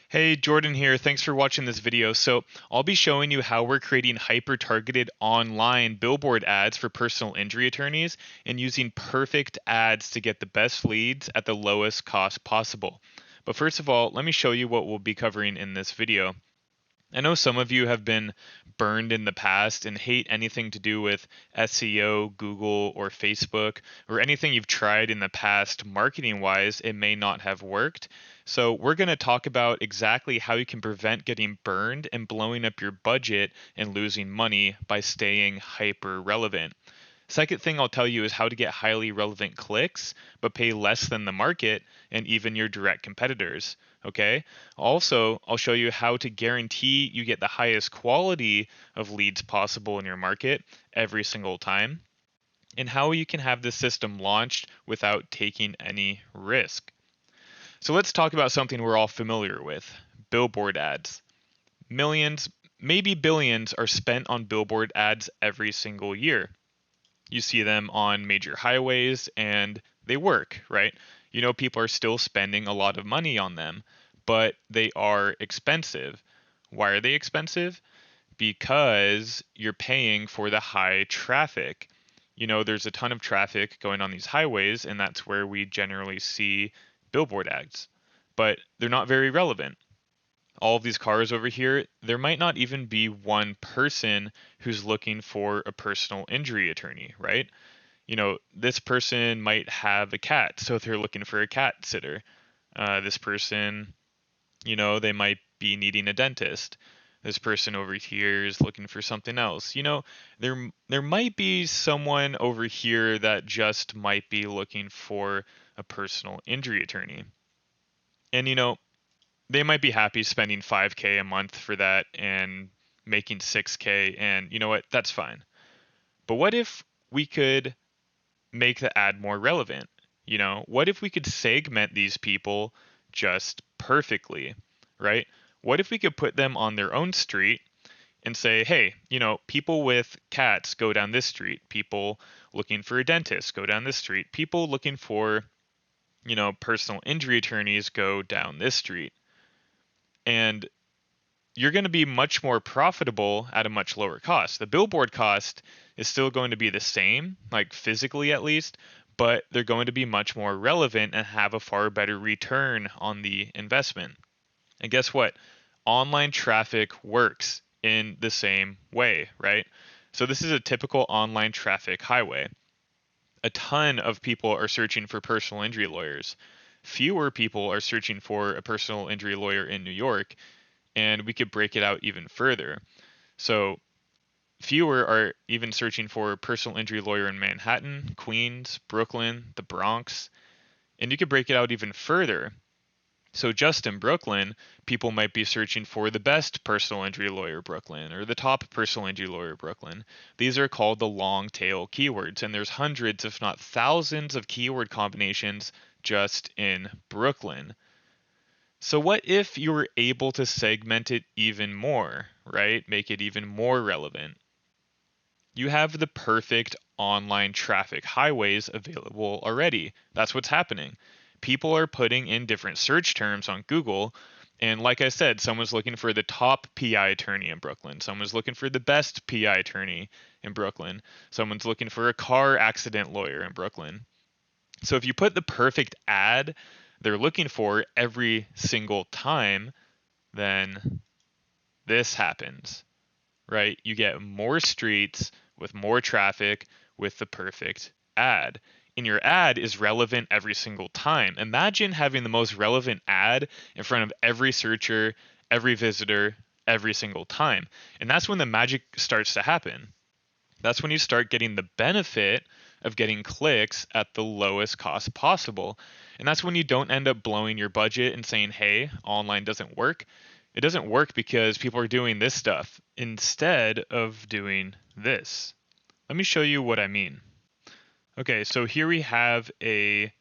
Hey, Jordan here. Thanks for watching this video. So I'll be showing you how we're creating hyper-targeted online billboard ads for personal injury attorneys and using perfect ads to get the best leads at the lowest cost possible. But first of all, let me show you what we'll be covering in this video. I know some of you have been burned in the past and hate anything to do with SEO, Google, or Facebook, or anything you've tried in the past marketing wise, it may not have worked. So, we're going to talk about exactly how you can prevent getting burned and blowing up your budget and losing money by staying hyper relevant. Second thing I'll tell you is how to get highly relevant clicks, but pay less than the market and even your direct competitors. Okay. Also, I'll show you how to guarantee you get the highest quality of leads possible in your market every single time, and how you can have this system launched without taking any risk. So let's talk about something we're all familiar with: billboard ads. Millions, maybe billions, are spent on billboard ads every single year. You see them on major highways and they work, right? You know, people are still spending a lot of money on them, but they are expensive. Why are they expensive? Because you're paying for the high traffic. You know, there's a ton of traffic going on these highways, and that's where we generally see billboard ads, but they're not very relevant. All of these cars over here, there might not even be one person who's looking for a personal injury attorney, right? You know, this person might have a cat, so they're looking for a cat sitter. This person, they might be needing a dentist. This person over here is looking for something else. There might be someone over here that just might be looking for a personal injury attorney. And they might be happy spending 5K a month for that and making 6K, and you know what? That's fine. But what if we could make the ad more relevant? What if we could segment these people just perfectly, right? What if we could put them on their own street and say, hey, people with cats go down this street, people looking for a dentist go down this street, people looking for, personal injury attorneys go down this street. And you're going to be much more profitable at a much lower cost. The billboard cost is still going to be the same, like physically at least, but they're going to be much more relevant and have a far better return on the investment. And guess what? Online traffic works in the same way, right? So this is a typical online traffic highway. A ton of people are searching for personal injury lawyers. Fewer people are searching for a personal injury lawyer in New York, and we could break it out even further. So fewer are even searching for a personal injury lawyer in Manhattan, Queens, Brooklyn, the Bronx, and you could break it out even further. So just in Brooklyn, people might be searching for the best personal injury lawyer Brooklyn or the top personal injury lawyer Brooklyn. These are called the long tail keywords, and there's hundreds, if not thousands, of keyword combinations just in Brooklyn. So what if you were able to segment it even more, right? Make it even more relevant. You have the perfect online traffic highways available already. That's what's happening. People are putting in different search terms on Google. And like I said, someone's looking for the top PI attorney in Brooklyn. Someone's looking for the best PI attorney in Brooklyn. Someone's looking for a car accident lawyer in Brooklyn. So if you put the perfect ad they're looking for every single time, then this happens, right? You get more streets with more traffic with the perfect ad. And your ad is relevant every single time. Imagine having the most relevant ad in front of every searcher, every visitor, every single time. And that's when the magic starts to happen. That's when you start getting the benefit of getting clicks at the lowest cost possible. And that's when you don't end up blowing your budget and saying, hey, online doesn't work. It doesn't work because people are doing this stuff instead of doing this. Let me show you what I mean. Okay, so here we have a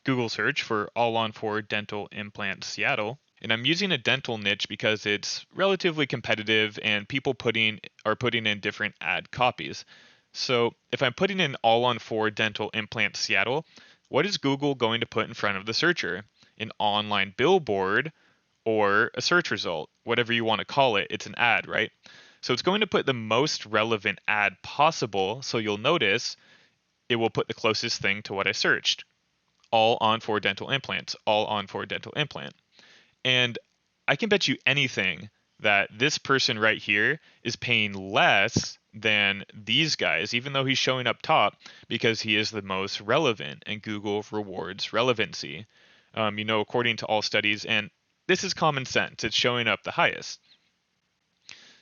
Google search for all on four dental implant Seattle. And I'm using a dental niche because it's relatively competitive and people are putting in different ad copies. So if I'm putting in all on four dental implant Seattle, what is Google going to put in front of the searcher? An online billboard or a search result, whatever you want to call it. It's an ad, right? So it's going to put the most relevant ad possible. So you'll notice it will put the closest thing to what I searched. All on for dental implants, all on for dental implant. And I can bet you anything that this person right here is paying less than these guys, even though he's showing up top, because he is the most relevant and Google rewards relevancy. According to all studies, and this is common sense, it's showing up the highest.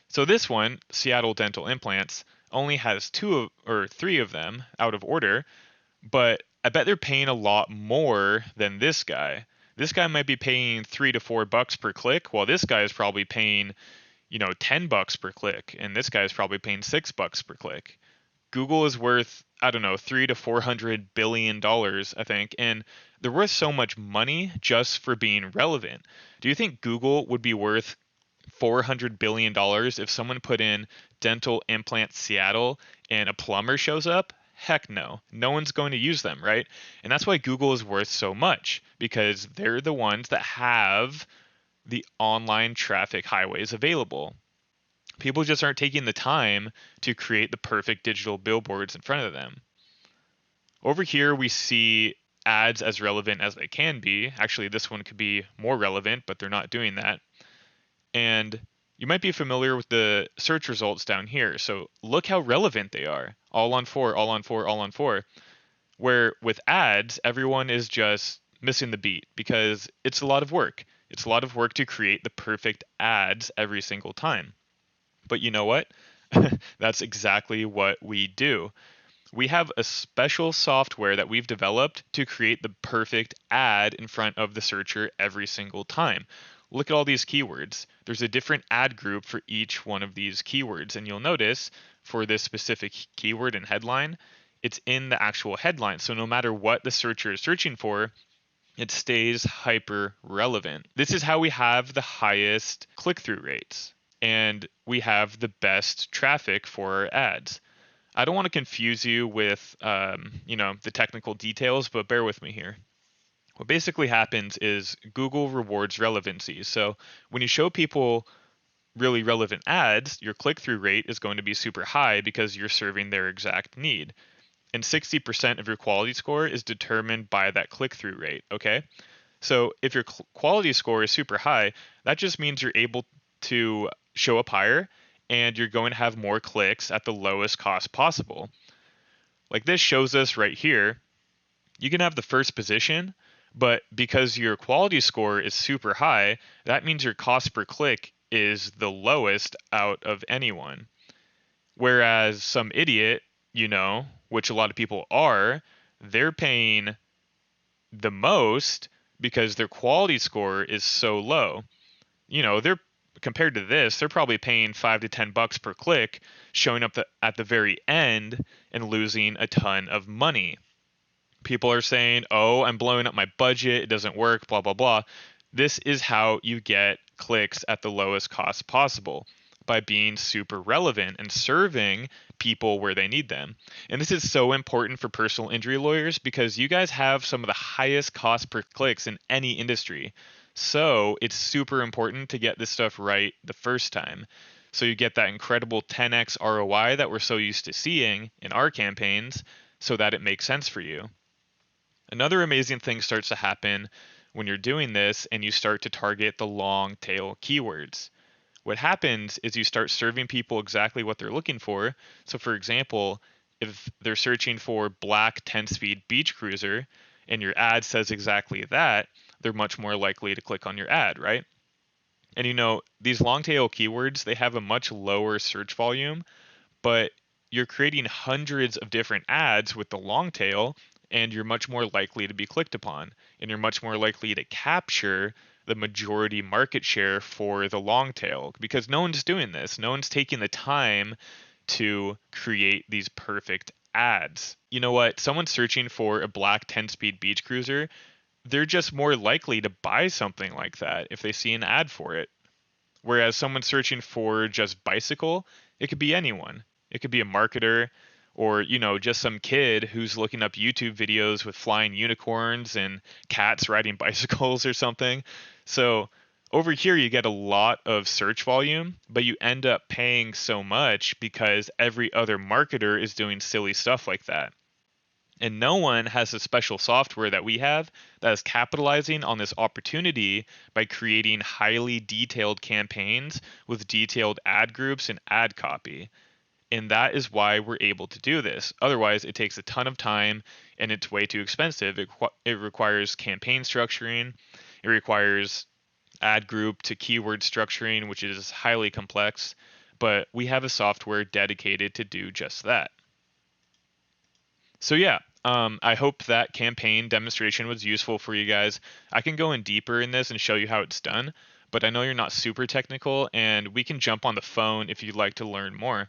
So this one, Seattle Dental Implants, only has three of them out of order, but I bet they're paying a lot more than this guy. This guy might be paying $3 to $4 per click, while this guy is probably paying, $10 per click, and this guy is probably paying $6 per click. Google is worth, I don't know, 300 to 400 billion dollars, I think, and they're worth so much money just for being relevant. Do you think Google would be worth $400 billion if someone put in dental implant Seattle and a plumber shows up? Heck no. No one's going to use them, right? And that's why Google is worth so much, because they're the ones that have the online traffic highways available. People just aren't taking the time to create the perfect digital billboards in front of them. Over here, we see ads as relevant as they can be. Actually, this one could be more relevant, but they're not doing that. And you might be familiar with the search results down here. So look how relevant they are. All on for, all on for, all on for. Where with ads, everyone is just missing the beat because it's a lot of work. It's a lot of work to create the perfect ads every single time. But you know what? That's exactly what we do. We have a special software that we've developed to create the perfect ad in front of the searcher every single time. Look at all these keywords. There's a different ad group for each one of these keywords. And you'll notice for this specific keyword and headline, it's in the actual headline. So no matter what the searcher is searching for, it stays hyper relevant. This is how we have the highest click-through rates, and we have the best traffic for our ads. I don't want to confuse you with, the technical details, but bear with me here. What basically happens is Google rewards relevancy. So when you show people really relevant ads, your click-through rate is going to be super high because you're serving their exact need. And 60% of your quality score is determined by that click-through rate, okay? So if your quality score is super high, that just means you're able to show up higher and you're going to have more clicks at the lowest cost possible. Like this shows us right here, you can have the first position, but because your quality score is super high, that means your cost per click is the lowest out of anyone. Whereas some idiot, which a lot of people are, they're paying the most because their quality score is so low. They're compared to this, they're probably paying $5 to $10 per click, showing up at the very end and losing a ton of money. People are saying, "Oh, I'm blowing up my budget, it doesn't work, blah blah blah." This is how you get clicks at the lowest cost possible, by being super relevant and serving people where they need them. And this is so important for personal injury lawyers because you guys have some of the highest cost per clicks in any industry. So it's super important to get this stuff right the first time. So you get that incredible 10x ROI that we're so used to seeing in our campaigns so that it makes sense for you. Another amazing thing starts to happen when you're doing this and you start to target the long tail keywords. What happens is you start serving people exactly what they're looking for. So for example, if they're searching for black 10-speed beach cruiser and your ad says exactly that, they're much more likely to click on your ad, right? And these long tail keywords, they have a much lower search volume, but you're creating hundreds of different ads with the long tail, and you're much more likely to be clicked upon, and you're much more likely to capture the majority market share for the long tail because no one's doing this. No one's taking the time to create these perfect ads. You know what? Someone searching for a black 10-speed beach cruiser, they're just more likely to buy something like that if they see an ad for it. Whereas someone searching for just bicycle, it could be anyone. It could be a marketer or, just some kid who's looking up YouTube videos with flying unicorns and cats riding bicycles or something. So Over here, you get a lot of search volume, but you end up paying so much because every other marketer is doing silly stuff like that. And no one has the special software that we have that is capitalizing on this opportunity by creating highly detailed campaigns with detailed ad groups and ad copy. And that is why we're able to do this. Otherwise, it takes a ton of time and it's way too expensive. It requires campaign structuring, it requires ad group to keyword structuring, which is highly complex. But we have a software dedicated to do just that. So yeah, I hope that campaign demonstration was useful for you guys. I can go in deeper in this and show you how it's done, but I know you're not super technical, and we can jump on the phone if you'd like to learn more.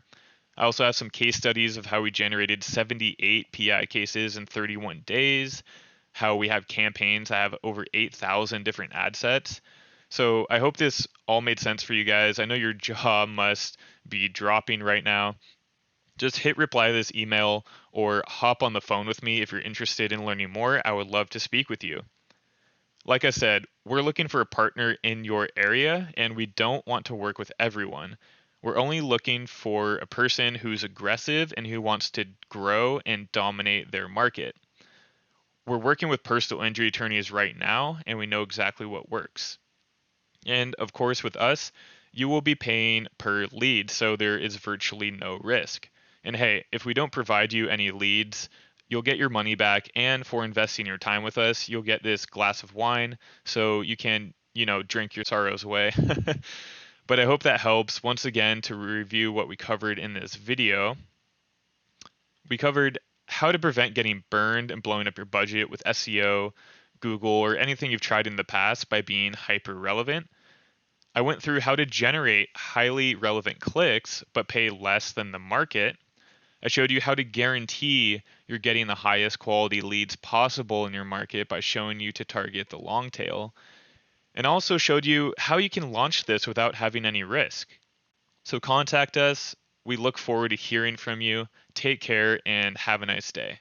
I also have some case studies of how we generated 78 PI cases in 31 days, how we have campaigns that have over 8,000 different ad sets. So I hope this all made sense for you guys. I know your jaw must be dropping right now. Just hit reply to this email or hop on the phone with me if you're interested in learning more. I would love to speak with you. Like I said, we're looking for a partner in your area and we don't want to work with everyone. We're only looking for a person who's aggressive and who wants to grow and dominate their market. We're working with personal injury attorneys right now and we know exactly what works. And of course, with us, you will be paying per lead, so there is virtually no risk. And hey, if we don't provide you any leads, you'll get your money back. And for investing your time with us, you'll get this glass of wine so you can, drink your sorrows away. But I hope that helps. Once again, to review what we covered in this video, we covered how to prevent getting burned and blowing up your budget with SEO, Google, or anything you've tried in the past by being hyper relevant. I went through how to generate highly relevant clicks but pay less than the market. I showed you how to guarantee you're getting the highest quality leads possible in your market by showing you to target the long tail. And also showed you how you can launch this without having any risk. So contact us. We look forward to hearing from you. Take care and have a nice day.